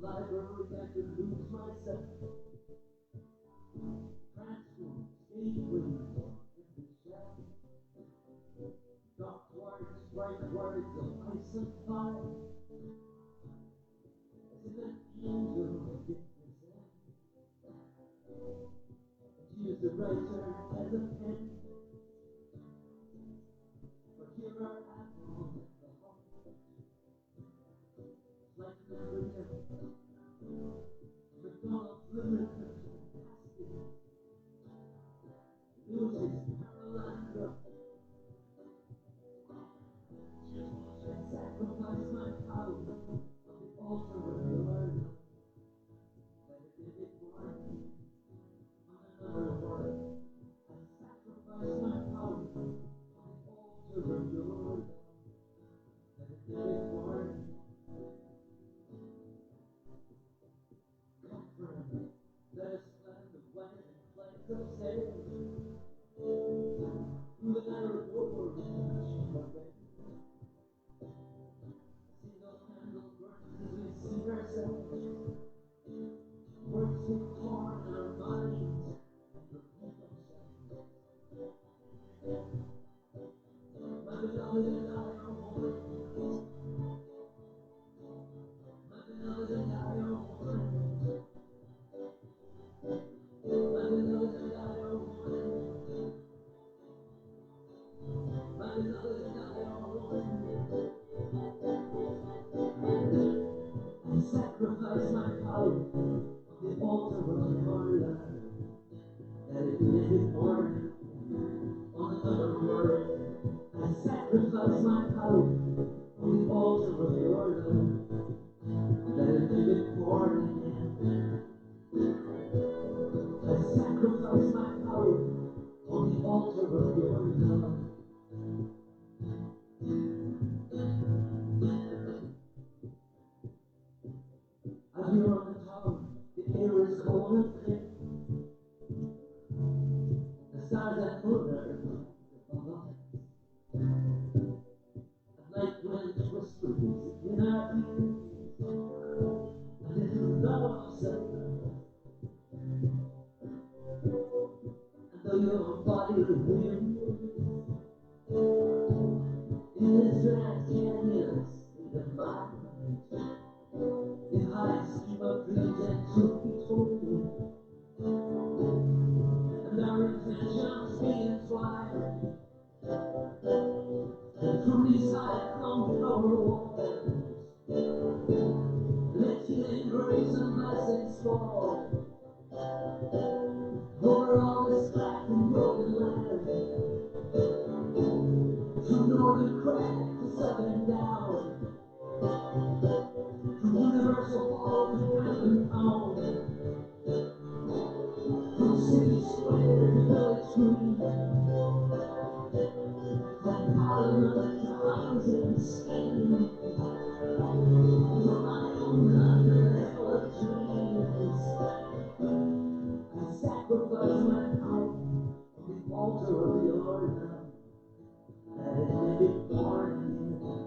library, I could lose myself. Transform, gateway, empty shell. Dark words, bright words of ice and fire. As if an angel did descend. Use the writer as a pen. But here are apples in the heart. Like an embryo. McDonald's limit is fantastic. Loses Paralandra. I sacrifice my power on the altar of your love. Let it be born on another word. I sacrifice my power on the altar of your love. Let it be born. Come, friend, let us plan the white and flags of sage. Through the narrow door, we shall obey. A single candle burns as we see ourselves. Words take form in our minds and repeat themselves. My beloved and I are one. My beloved and I are one. My beloved and I are one. My beloved and I are one. I sacrifice my power on the altar of your love. That it may be born on another word. I sacrifice my power on the altar of your love. That it may be born again. I sacrifice my power on the altar of your love. Out here on the tower, the air is cold and clear. The stars and moon are above us. At night wind whispers in our ears. A little love sudden. And though your body whimpers in this vast canyon state of mind, in high scheme of dreams and truth be told, and our intentions be entwined, and from these high comfortable walls, let healing grace and blessings fall over all this cracked and broken land, from northern crack to southern down, from universal hall to Camden Town, from city square to village green, from parliament to housing scheme, from my own under the hell of dreams. I sacrifice my power on the altar of your love, that it may be born again.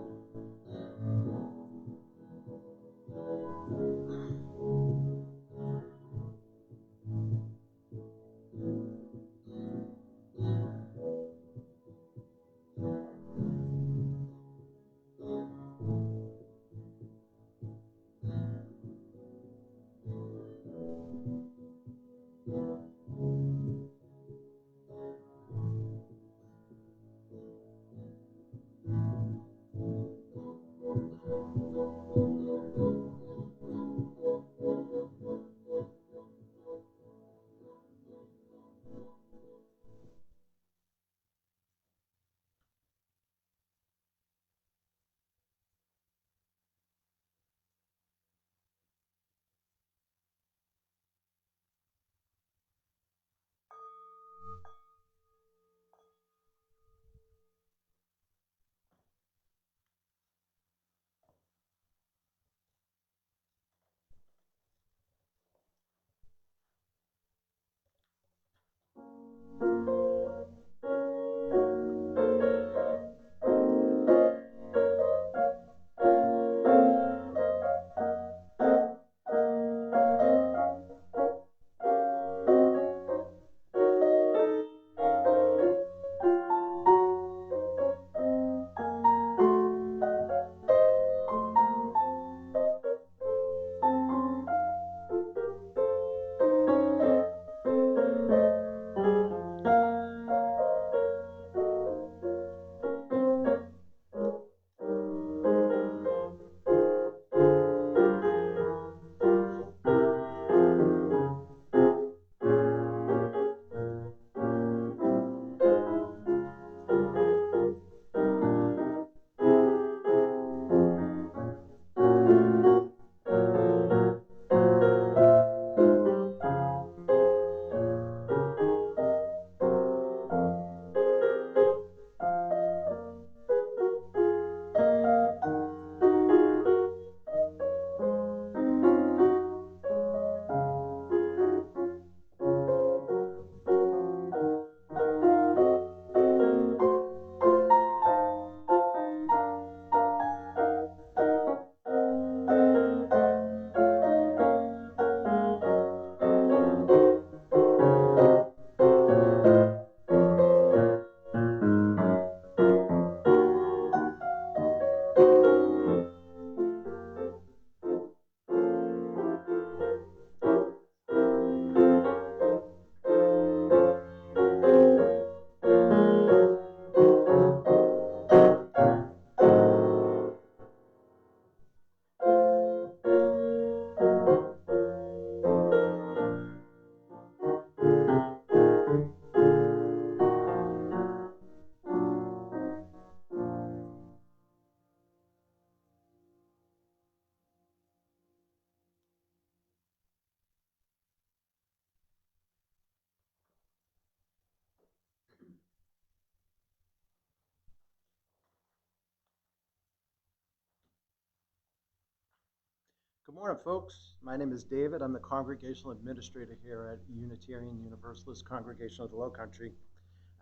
Good morning, folks. My name is David. I'm the Congregational Administrator here at Unitarian Universalist Congregation of the Low Country.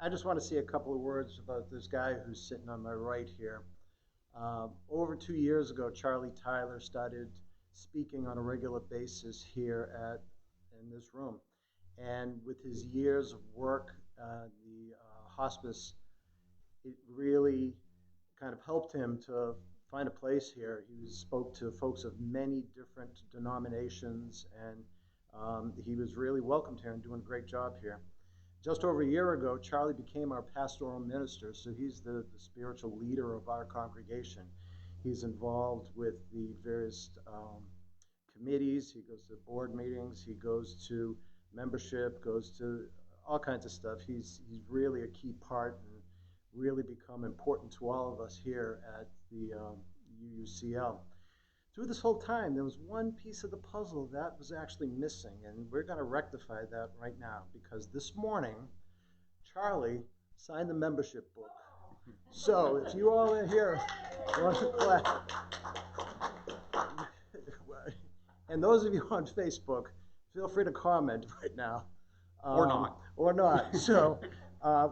I just want to say a couple of words about this guy who's sitting on my right here. Over 2 years ago, Charlie Tyler started speaking on a regular basis here in this room. And with his years of work, the hospice, it really kind of helped him to find a place here. He spoke to folks of many different denominations, and he was really welcomed here and doing a great job here. Just over a year ago, Charlie became our pastoral minister, so he's the spiritual leader of our congregation. He's involved with the various committees. He goes to board meetings. He goes to membership, goes to all kinds of stuff. He's really a key part and really become important to all of us here at the UUCL. Through this whole time, there was one piece of the puzzle that was actually missing, and we're going to rectify that right now, because this morning, Charlie signed the membership book. So if you all in here want to clap, and those of you on Facebook, feel free to comment right now. Or not. Or not. So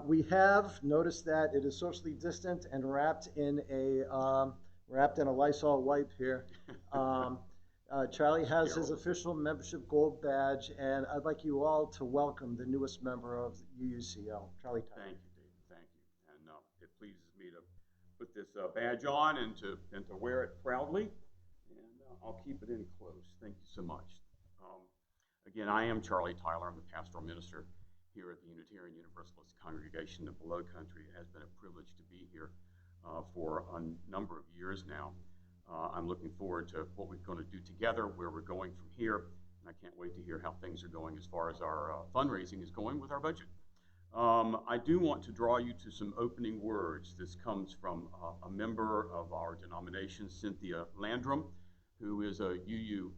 we have noticed that it is socially distant and wrapped in a Lysol wipe here. Charlie has his official membership gold badge, and I'd like you all to welcome the newest member of UUCL, Charlie Tyler. Thank you, David. Thank you. And it pleases me to put this badge on and to wear it proudly. And I'll keep it in close. Thank you so much. Again, I am Charlie Tyler. I'm the pastoral minister here at the Unitarian Universalist Congregation of the Low Country. It has been a privilege to be here for a number of years now. I'm looking forward to what we're going to do together, where we're going from here, and I can't wait to hear how things are going as far as our fundraising is going with our budget. I do want to draw you to some opening words. This comes from a member of our denomination, Cynthia Landrum, who is a UU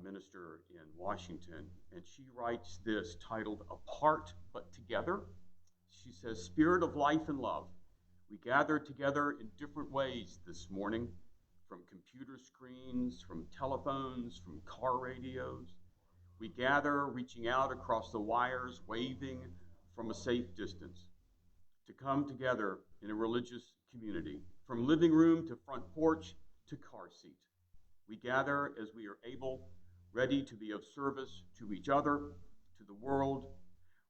minister in Washington, and she writes this, titled "Apart but Together." She says, "Spirit of life and love, we gather together in different ways this morning, from computer screens, from telephones, from car radios. We gather reaching out across the wires, waving from a safe distance, to come together in a religious community, from living room to front porch to car seat. We gather as we are able, ready to be of service to each other, to the world,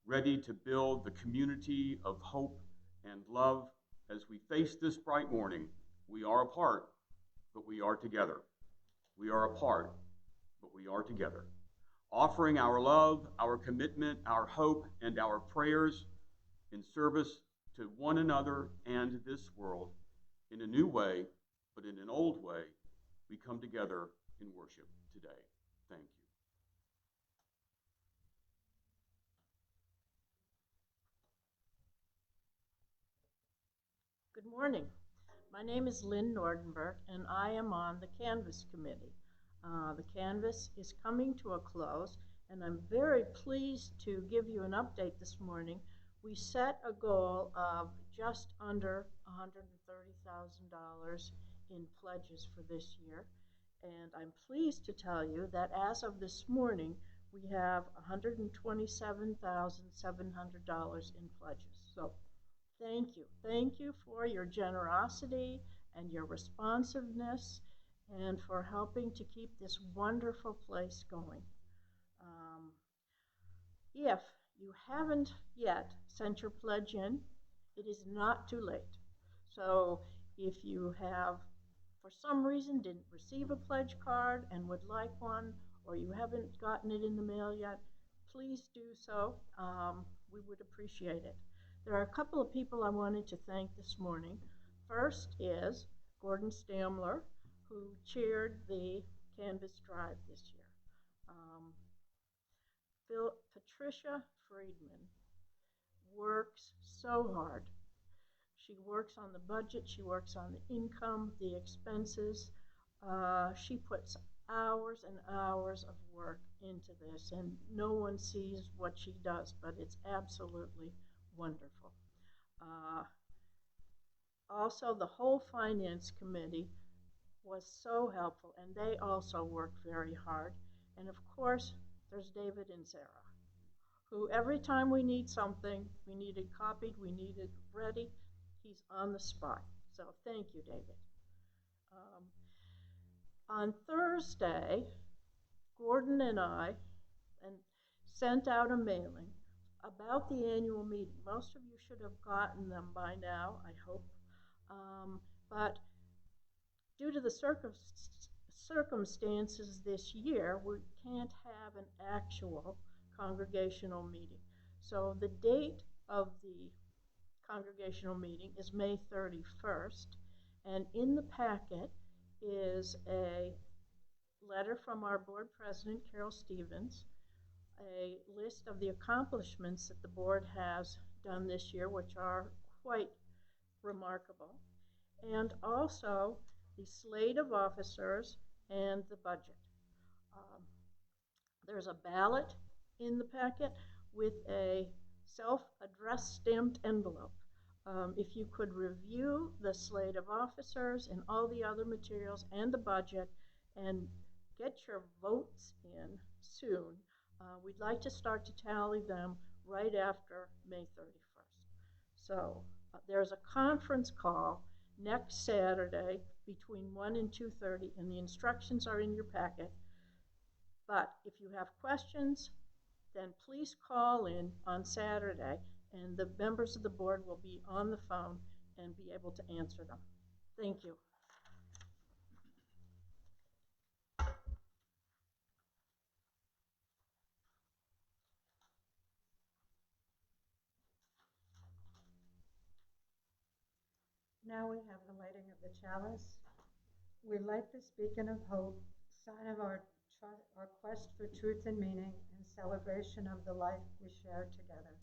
ready to build the community of hope and love. As we face this bright morning, we are apart, but we are together. We are apart, but we are together. Offering our love, our commitment, our hope, and our prayers in service to one another and this world in a new way, but in an old way, we come together in worship today. Thank you." Good morning. My name is Lynn Nordenberg, and I am on the Canvas Committee. The Canvas is coming to a close, and I'm very pleased to give you an update this morning. We set a goal of just under $130,000 in pledges for this year, and I'm pleased to tell you that as of this morning, we have $127,700 in pledges. So thank you. Thank you for your generosity and your responsiveness and for helping to keep this wonderful place going. If you haven't yet sent your pledge in, it is not too late. So if you have, for some reason, didn't receive a pledge card and would like one, or you haven't gotten it in the mail yet, please do so. We would appreciate it. There are a couple of people I wanted to thank this morning. First is Gordon Stamler, who chaired the Canvas Drive this year. Patricia Friedman works so hard. She works on the budget, she works on the income, the expenses. She puts hours and hours of work into this, and no one sees what she does, but it's absolutely wonderful. Also, the whole Finance Committee was so helpful, and they also worked very hard. And of course, there's David and Sarah, who every time we need something, we need it copied, we need it ready, he's on the spot. So thank you, David. On Thursday, Gordon and I sent out a mailing about the annual meeting. Most of you should have gotten them by now, I hope. But due to the circumstances this year, we can't have an actual congregational meeting. So the date of the congregational meeting is May 31st, and in the packet is a letter from our board president, Carol Stevens, a list of the accomplishments that the board has done this year, which are quite remarkable, and also the slate of officers and the budget. There's a ballot in the packet with a self-addressed stamped envelope. If you could review the slate of officers and all the other materials and the budget and get your votes in soon, we'd like to start to tally them right after May 31st. So there's a conference call next Saturday between 1 and 2:30, and the instructions are in your packet. But if you have questions, then please call in on Saturday, and the members of the board will be on the phone and be able to answer them. Thank you. Now we have the lighting of the chalice. We light this beacon of hope, sign of our quest for truth and meaning, and celebration of the life we share together.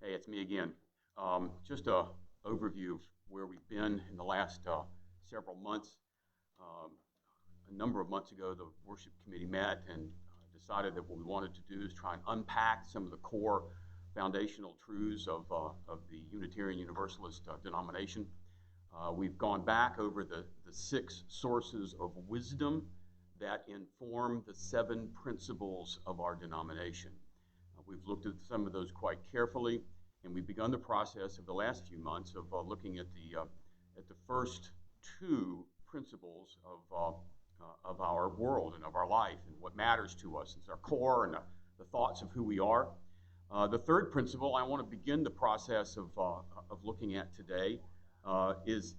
Hey, it's me again. Just an overview of where we've been in the last several months. A number of months ago, the worship committee met and decided that what we wanted to do is try and unpack some of the core foundational truths of the Unitarian Universalist denomination. We've gone back over the 6 sources of wisdom that inform the 7 principles of our denomination. We've looked at some of those quite carefully, and we've begun the process of the last few months of looking at the first 2 principles of our world and of our life and what matters to us. It's our core and the thoughts of who we are. The third principle I want to begin the process of looking at today is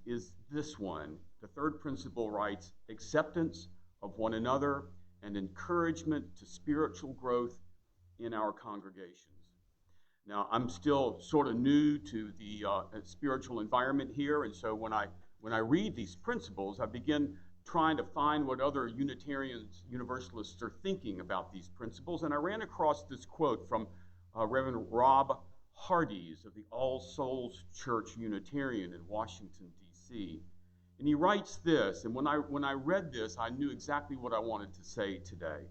this one. The third principle writes, acceptance of one another and encouragement to spiritual growth in our congregations. Now, I'm still sort of new to the spiritual environment here, and so when I read these principles, I begin trying to find what other Unitarians, Universalists are thinking about these principles, and I ran across this quote from Reverend Rob Hardies of the All Souls Church Unitarian in Washington, D.C. And he writes this, and when I read this, I knew exactly what I wanted to say today.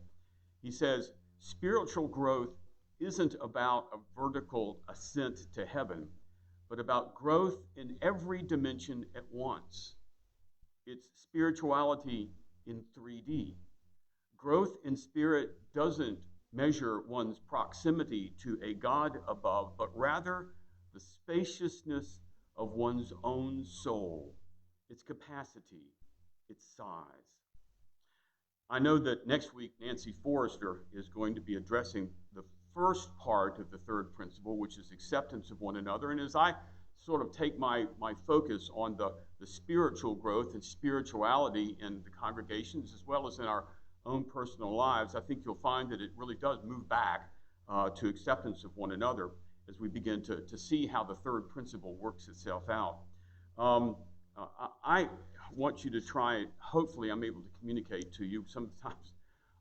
He says, spiritual growth isn't about a vertical ascent to heaven, but about growth in every dimension at once. It's spirituality in 3D. Growth in spirit doesn't measure one's proximity to a God above, but rather the spaciousness of one's own soul, its capacity, its size. I know that next week Nancy Forrester is going to be addressing the first part of the third principle, which is acceptance of one another. And as I sort of take my focus on the spiritual growth and spirituality in the congregations as well as in our own personal lives, I think you'll find that it really does move back to acceptance of one another as we begin to see how the third principle works itself out. I want you to try, hopefully I'm able to communicate to you. Sometimes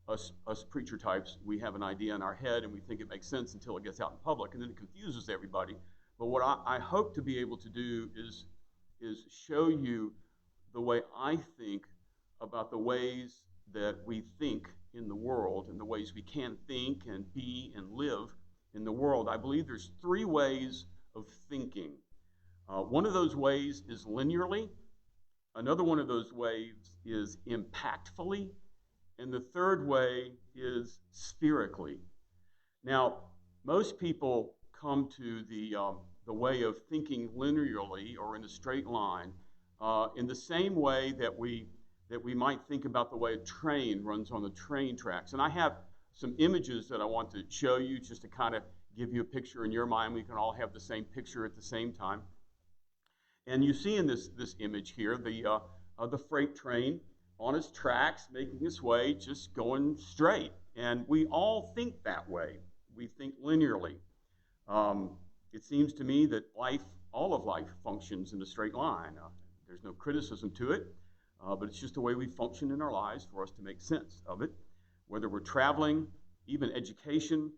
us preacher types, we have an idea in our head and we think it makes sense until it gets out in public, and then it confuses everybody. But what I hope to be able to do is show you the way I think about the ways that we think in the world and the ways we can think and be and live in the world. I believe there's three ways of thinking. One of those ways is linearly. Another one of those ways is impactfully. And the third way is spherically. Now, most people come to the way of thinking linearly or in a straight line in the same way that we might think about the way a train runs on the train tracks. And I have some images that I want to show you just to kind of give you a picture in your mind. We can all have the same picture at the same time. And you see in this image here the freight train on its tracks, making its way, just going straight. And we all think that way. We think linearly. It seems to me that all of life functions in a straight line. There's no criticism to it, but it's just the way we function in our lives for us to make sense of it. Whether we're traveling, even education,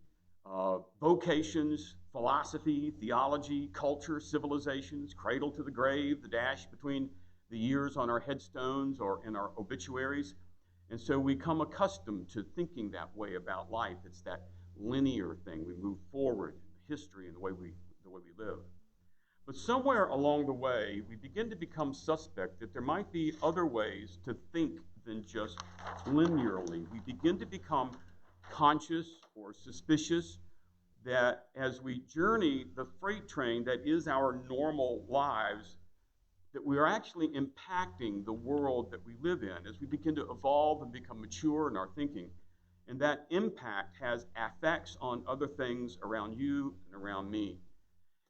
vocations, philosophy, theology, culture, civilizations, cradle to the grave, the dash between the years on our headstones or in our obituaries. And so we come accustomed to thinking that way about life. It's that linear thing. We move forward in history and the way we live. But somewhere along the way, we begin to become suspect that there might be other ways to think than just linearly. We begin to become conscious or suspicious that as we journey the freight train that is our normal lives, that we are actually impacting the world that we live in as we begin to evolve and become mature in our thinking. And that impact has effects on other things around you and around me.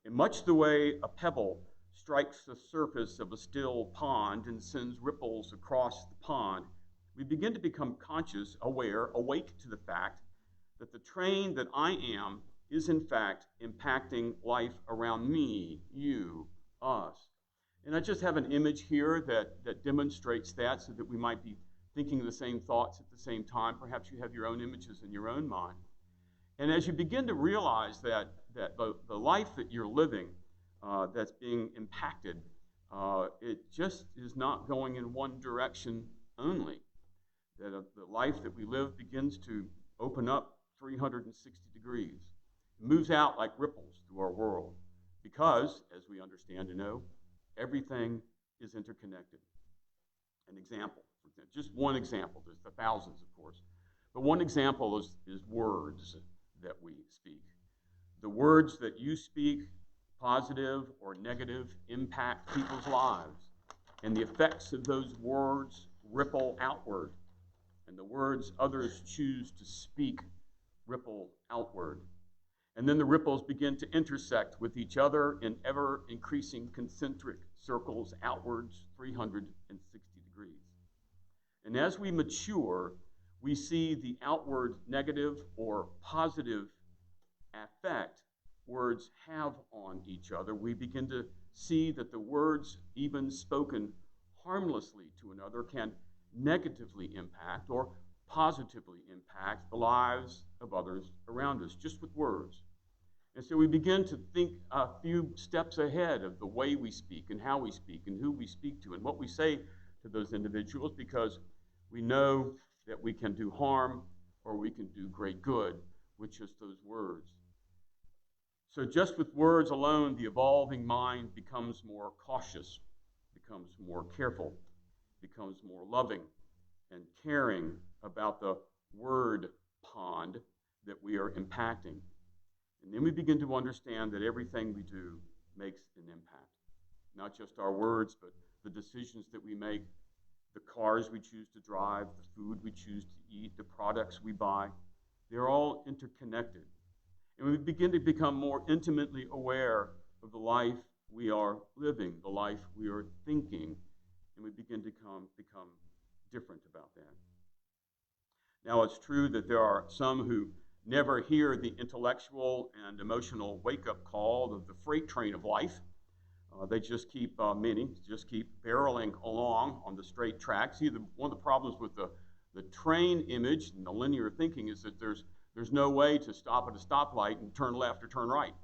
In much the way a pebble strikes the surface of a still pond and sends ripples across the pond, we begin to become conscious, aware, awake to the fact that the train that I am is in fact impacting life around me, you, us. And I just have an image here that demonstrates that so that we might be thinking the same thoughts at the same time. Perhaps you have your own images in your own mind. And as you begin to realize that the life that you're living that's being impacted, it just is not going in one direction only. That the life that we live begins to open up 360 degrees. It moves out like ripples through our world because, as we understand and know, everything is interconnected. An example, just one example, there's the thousands, of course, but one example is words that we speak. The words that you speak, positive or negative, impact people's lives, and the effects of those words ripple outward, and the words others choose to speak ripple outward. And then the ripples begin to intersect with each other in ever-increasing concentric circles outwards 360 degrees. And as we mature, we see the outward negative or positive effect words have on each other. We begin to see that the words, even spoken harmlessly to another, can negatively impact or positively impact the lives of others around us, just with words. And so we begin to think a few steps ahead of the way we speak and how we speak and who we speak to and what we say to those individuals, because we know that we can do harm or we can do great good with just those words. So just with words alone, the evolving mind becomes more cautious, becomes more careful, becomes more loving and caring about the word pond that we are impacting. And then we begin to understand that everything we do makes an impact. Not just our words, but the decisions that we make, the cars we choose to drive, the food we choose to eat, the products we buy. They're all interconnected. And we begin to become more intimately aware of the life we are living, the life we are thinking, and we begin to become different about that. Now, it's true that there are some who never hear the intellectual and emotional wake-up call of the freight train of life. They just keep, many just keep barreling along on the straight tracks. See, one of the problems with the The train image and the linear thinking is that there's no way to stop at a stoplight and turn left or turn right.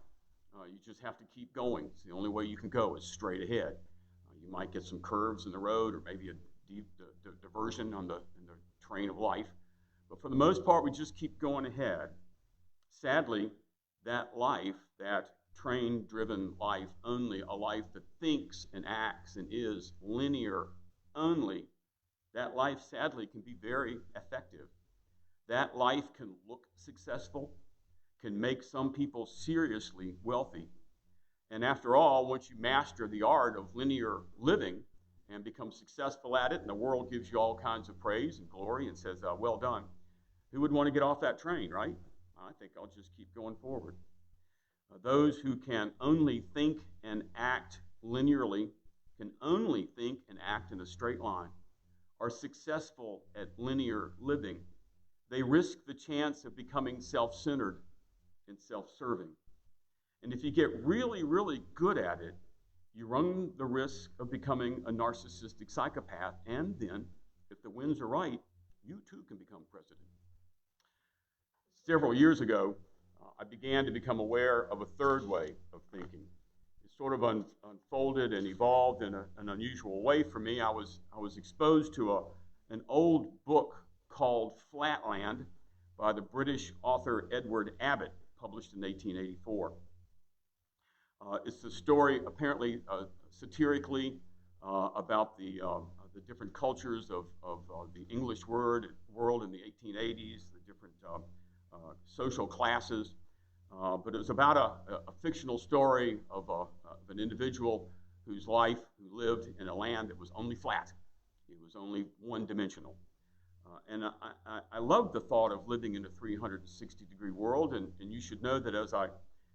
You just have to keep going. It's the only way you can go is straight ahead. You might get some curves in the road or maybe a diversion in the train of life. But for the most part, we just keep going ahead. Sadly, that life, that train-driven life only, a life that thinks and acts and is linear only, that life sadly can be very effective. That life can look successful, can make some people seriously wealthy. And after all, once you master the art of linear living and become successful at it, and the world gives you all kinds of praise and glory and says, well done, who would want to get off that train, right? I think I'll just keep going forward. Those who can only think and act linearly, can only think and act in a straight line, are successful at linear living. They risk the chance of becoming self-centered and self-serving. And if you get really, really good at it, you run the risk of becoming a narcissistic psychopath, and then, if the winds are right, you too can become president. Several years ago, I began to become aware of a third way of thinking. It sort of unfolded and evolved in an unusual way for me. I was exposed to an old book called Flatland by the British author Edward Abbott, published in 1884. It's the story, apparently satirically, about the different cultures of the English world in the 1880s, the different social classes. But it was about a fictional story of an individual who lived in a land that was only flat. It was only one-dimensional. And I loved the thought of living in a 360-degree world, and you should know that as I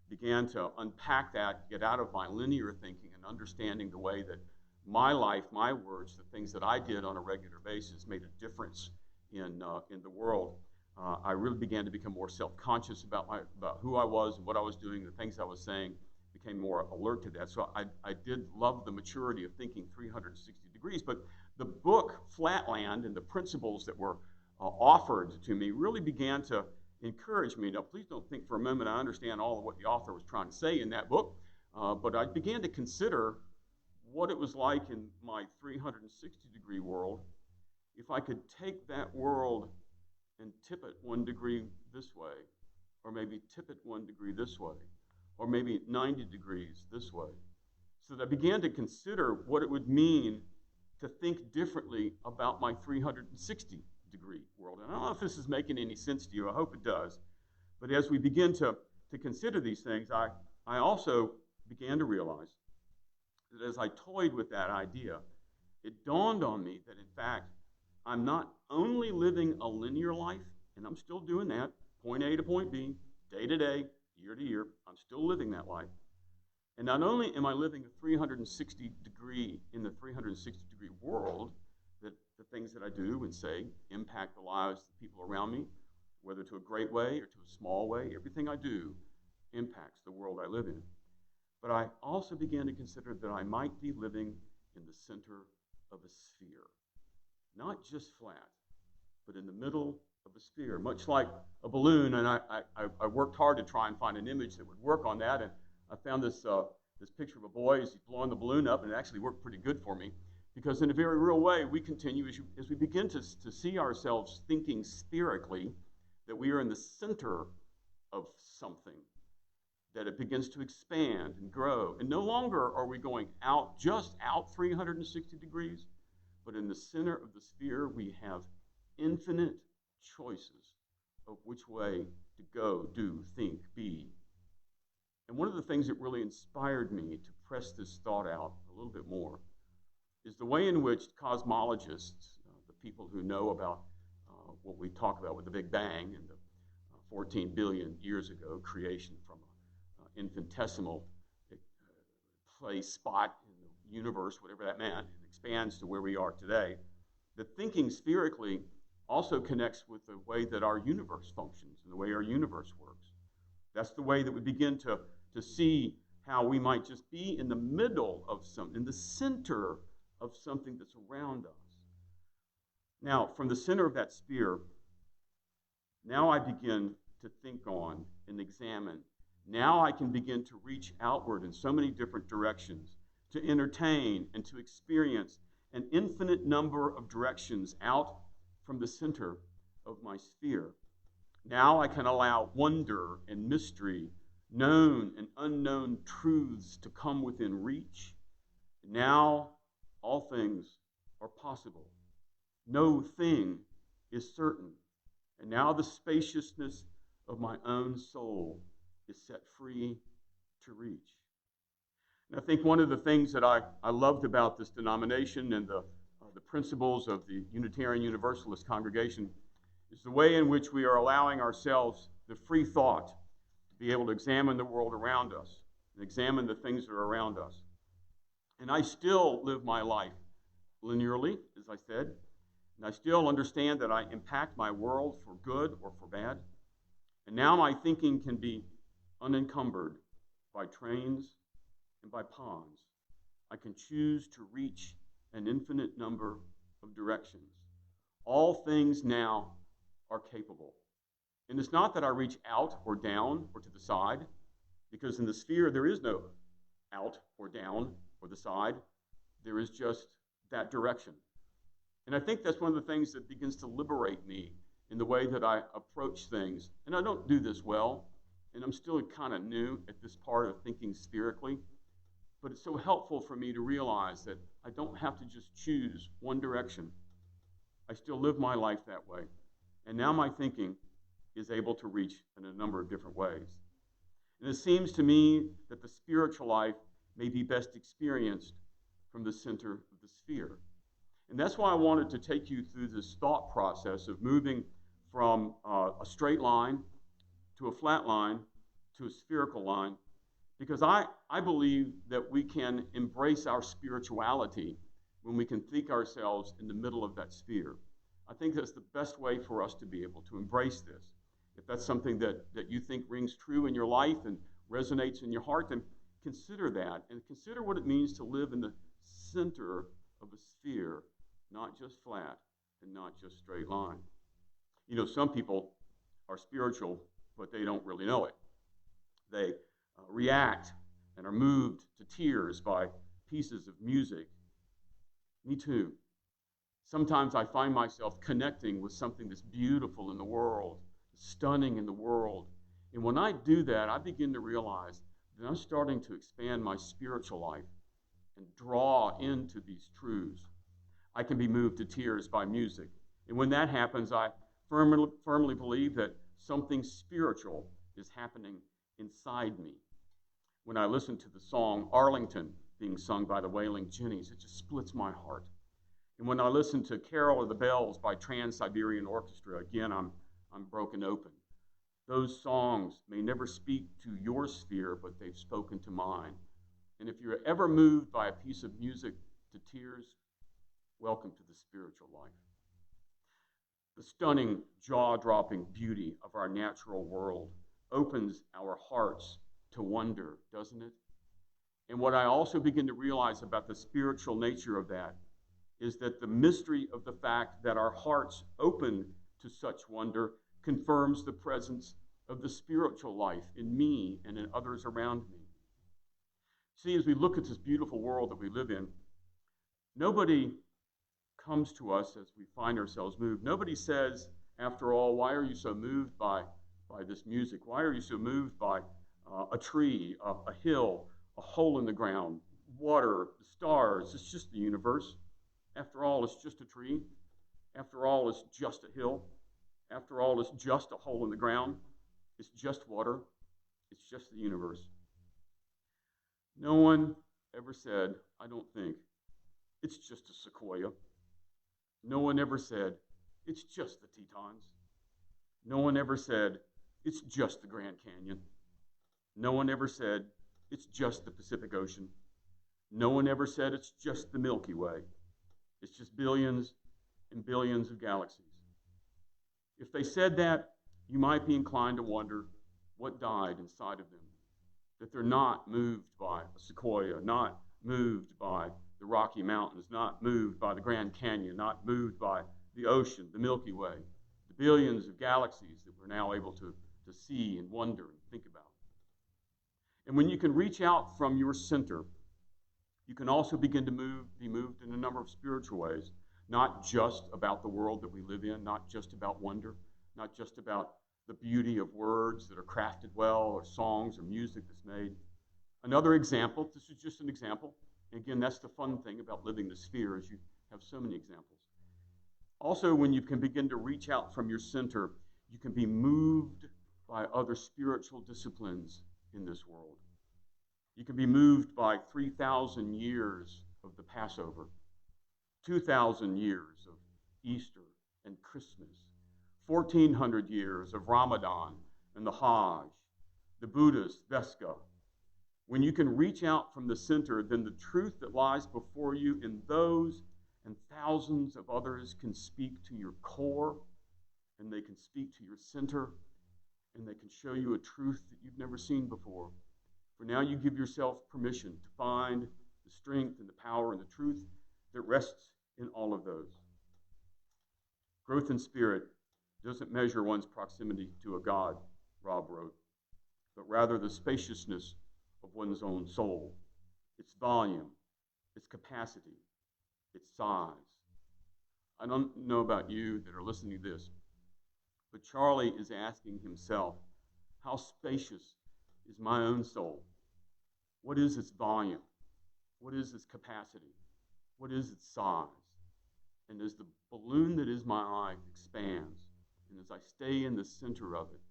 began to unpack that, get out of my linear thinking and understanding the way that my life, my words, the things that I did on a regular basis made a difference in the world, I really began to become more self-conscious about who I was and what I was doing, the things I was saying, became more alert to that. So I did love the maturity of thinking 360 degrees, but the book Flatland and the principles that were offered to me really began to encourage me. Now, please don't think for a moment I understand all of what the author was trying to say in that book, but I began to consider what it was like in my 360-degree world if I could take that world and tip it 1 degree this way, or maybe tip it 1 degree this way, or maybe 90 degrees this way. So that I began to consider what it would mean to think differently about my 360-degree world. And I don't know if this is making any sense to you. I hope it does. But as we begin to consider these things, I also began to realize that as I toyed with that idea, it dawned on me that, in fact, I'm not only living a linear life, and I'm still doing that, point A to point B, day to day, year to year, I'm still living that life. And not only am I living a 360-degree world, that the things that I do and say impact the lives of the people around me, whether to a great way or to a small way, everything I do impacts the world I live in. But I also began to consider that I might be living in the center of a sphere. Not just flat, but in the middle of a sphere, much like a balloon. And I worked hard to try and find an image that would work on that. And I found this picture of a boy as he's blowing the balloon up, and it actually worked pretty good for me. Because in a very real way, we continue, as we begin to see ourselves thinking spherically, that we are in the center of something, that it begins to expand and grow. And no longer are we going just out 360 degrees, but in the center of the sphere, we have infinite choices of which way to go, do, think, be. And one of the things that really inspired me to press this thought out a little bit more is the way in which cosmologists, the people who know about what we talk about with the Big Bang and the 14 billion years ago, creation from an infinitesimal place, spot in the universe, whatever that meant, and expands to where we are today, that thinking spherically also connects with the way that our universe functions and the way our universe works. That's the way that we begin to see how we might just be in the middle of something, in the center of something that's around us. Now, from the center of that sphere, now I begin to think on and examine. Now I can begin to reach outward in so many different directions, to entertain and to experience an infinite number of directions out from the center of my sphere. Now I can allow wonder and mystery, known and unknown truths to come within reach. Now all things are possible. No thing is certain. And now the spaciousness of my own soul is set free to reach. And I think one of the things that I loved about this denomination and the principles of the Unitarian Universalist congregation is the way in which we are allowing ourselves the free thought to be able to examine the world around us and examine the things that are around us. And I still live my life linearly, as I said, and I still understand that I impact my world for good or for bad. And now my thinking can be unencumbered by trains and by ponds. I can choose to reach an infinite number of directions. All things now are capable. And it's not that I reach out or down or to the side, because in the sphere there is no out or down or the side. There is just that direction. And I think that's one of the things that begins to liberate me in the way that I approach things. And I don't do this well, and I'm still kind of new at this part of thinking spherically, but it's so helpful for me to realize that I don't have to just choose one direction. I still live my life that way. And now my thinking is able to reach in a number of different ways. And it seems to me that the spiritual life may be best experienced from the center of the sphere. And that's why I wanted to take you through this thought process of moving from a straight line to a flat line to a spherical line, because I believe that we can embrace our spirituality when we can think ourselves in the middle of that sphere. I think that's the best way for us to be able to embrace this. If that's something that you think rings true in your life and resonates in your heart, then consider that, and consider what it means to live in the center of a sphere, not just flat and not just straight line. You know, some people are spiritual, but they don't really know it. They react and are moved to tears by pieces of music. Me too. Sometimes I find myself connecting with something that's beautiful in the world, stunning in the world. And when I do that, I begin to realize that I'm starting to expand my spiritual life and draw into these truths. I can be moved to tears by music. And when that happens, I firmly believe that something spiritual is happening inside me. When I listen to the song Arlington being sung by the Wailing Jennies, it just splits my heart. And when I listen to Carol of the Bells by Trans-Siberian Orchestra, again, I'm broken open. Those songs may never speak to your sphere, but they've spoken to mine. And if you're ever moved by a piece of music to tears, welcome to the spiritual life. The stunning, jaw-dropping beauty of our natural world opens our hearts to wonder, doesn't it? And what I also begin to realize about the spiritual nature of that is that the mystery of the fact that our hearts open to such wonder confirms the presence of the spiritual life in me and in others around me. See, as we look at this beautiful world that we live in, nobody comes to us as we find ourselves moved. Nobody says, after all, why are you so moved by this music? Why are you so moved by a tree, a hill, a hole in the ground, water, the stars? It's just the universe. After all, it's just a tree. After all, it's just a hill. After all, it's just a hole in the ground. It's just water. It's just the universe. No one ever said, I don't think, it's just a sequoia. No one ever said, it's just the Tetons. No one ever said, it's just the Grand Canyon. No one ever said, it's just the Pacific Ocean. No one ever said, it's just the Milky Way. It's just billions and billions of galaxies. If they said that, you might be inclined to wonder what died inside of them. That they're not moved by a sequoia, not moved by the Rocky Mountains, not moved by the Grand Canyon, not moved by the ocean, the Milky Way, the billions of galaxies that we're now able to see and wonder and think about. And when you can reach out from your center, you can also begin to be moved in a number of spiritual ways, not just about the world that we live in, not just about wonder, not just about the beauty of words that are crafted well, or songs or music that's made. Another example, this is just an example, and again, that's the fun thing about living the sphere, is you have so many examples. Also, when you can begin to reach out from your center, you can be moved by other spiritual disciplines in this world. You can be moved by 3,000 years of the Passover, 2,000 years of Easter and Christmas, 1,400 years of Ramadan and the Hajj, the Buddhist Veska. When you can reach out from the center, then the truth that lies before you in those and thousands of others can speak to your core, and they can speak to your center, and they can show you a truth that you've never seen before. For now you give yourself permission to find the strength and the power and the truth that rests in all of those. Growth in spirit doesn't measure one's proximity to a God, Rob wrote, but rather the spaciousness of one's own soul, its volume, its capacity, its size. I don't know about you that are listening to this, but Charlie is asking himself, how spacious is my own soul? What is its volume? What is its capacity? What is its size? And as the balloon that is my life expands, and as I stay in the center of it,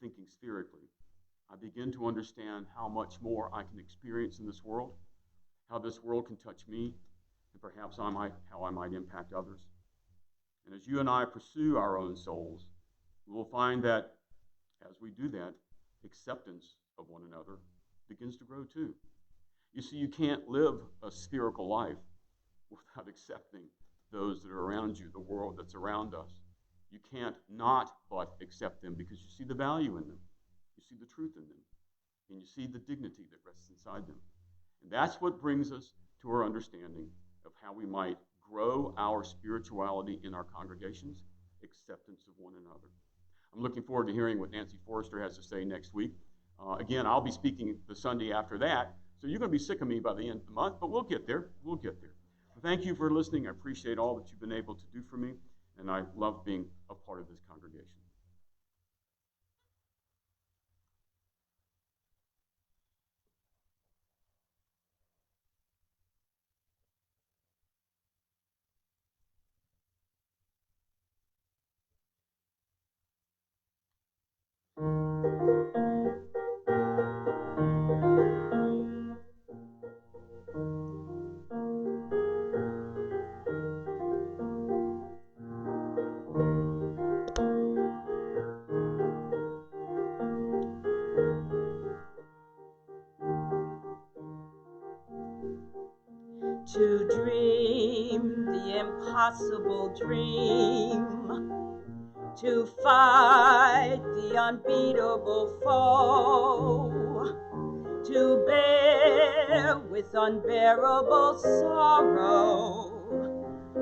thinking spherically, I begin to understand how much more I can experience in this world, how this world can touch me, and perhaps how I might impact others. And as you and I pursue our own souls, we will find that as we do that, acceptance of one another begins to grow too. You see, you can't live a spherical life without accepting those that are around you, the world that's around us. You can't not but accept them because you see the value in them. You see the truth in them. And you see the dignity that rests inside them. And that's what brings us to our understanding of how we might grow our spirituality in our congregations, acceptance of one another. I'm looking forward to hearing what Nancy Forrester has to say next week. Again, I'll be speaking the Sunday after that, so you're going to be sick of me by the end of the month, but we'll get there. We'll get there. Thank you for listening. I appreciate all that you've been able to do for me, and I love being a part of this congregation. To dream the impossible dream, to fight the unbeatable foe, to bear with unbearable sorrow,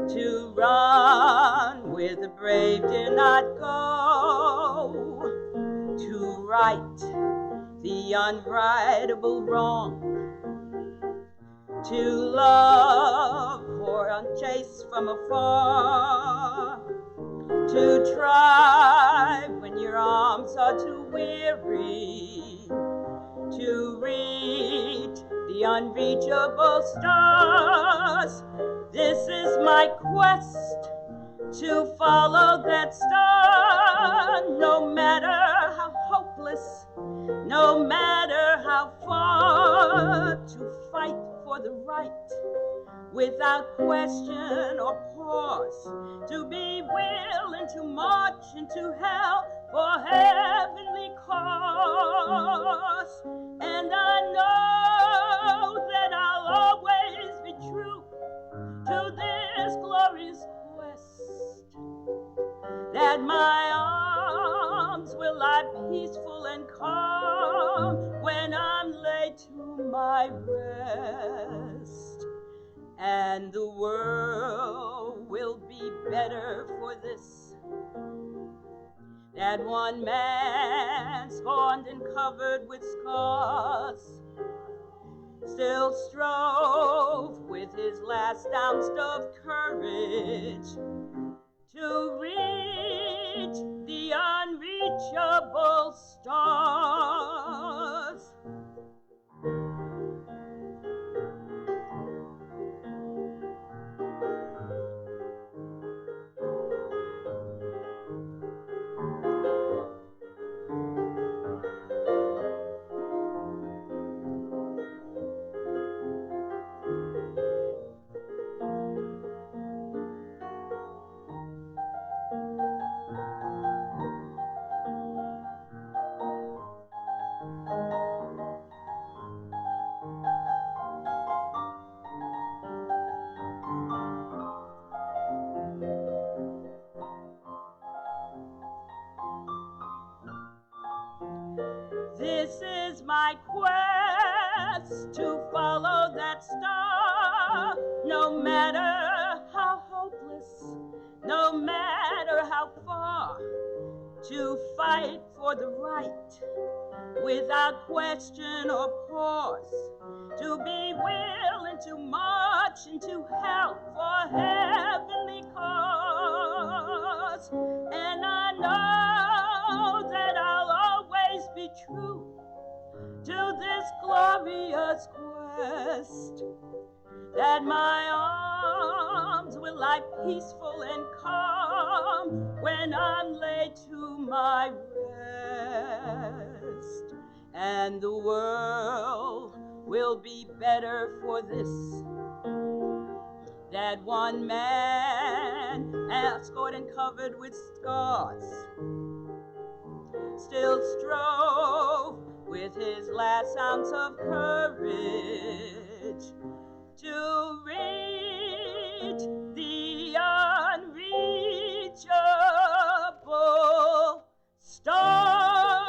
to run where the brave did not go, to right the unrightable wrong, to love or chase from afar, to try when your arms are too weary, to reach the unreachable stars. This is my quest, to follow that star, no matter how hopeless, no matter how far, to fight for the right without question or pause, to be willing to march into hell for heavenly cause. And I know that I'll always be true to this glorious quest, that my arms will lie peaceful and calm when I'm laid to my rest, and the world will be better for this. That one man, scorned and covered with scars, still strove with his last ounce of courage to reach the unreachable stars. This is my quest to follow that star, no matter how hopeless, no matter how far, to fight for the right without question or pause, to be willing to march into hell for heavenly cause. And I know that I'll always be true to this glorious quest, that my arms will lie peaceful and calm when I'm laid to my rest, and the world will be better for this. That one man, scored and covered with scars, still strove with his last ounce of courage to reach the unreachable stars.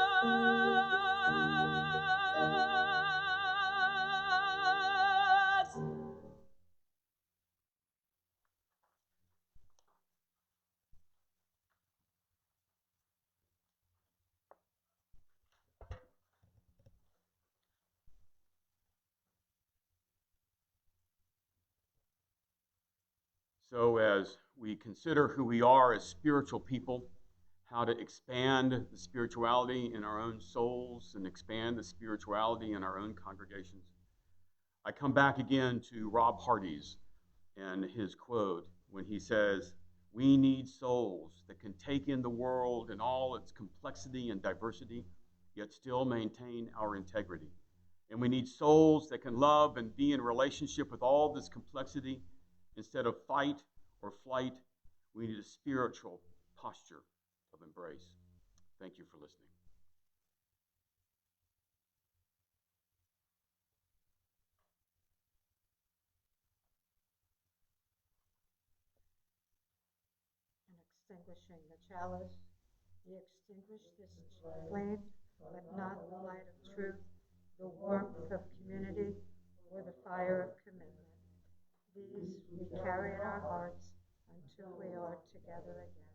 So as we consider who we are as spiritual people, how to expand the spirituality in our own souls and expand the spirituality in our own congregations, I come back again to Rob Hardies and his quote when he says, "We need souls that can take in the world in all its complexity and diversity, yet still maintain our integrity. And we need souls that can love and be in relationship with all this complexity. Instead of fight or flight, we need a spiritual posture of embrace." Thank you for listening. And extinguishing the chalice, ye extinguish this flame, but not the light of truth, the warmth of community, or the fire of commitment. These we carry in our hearts until we are together again.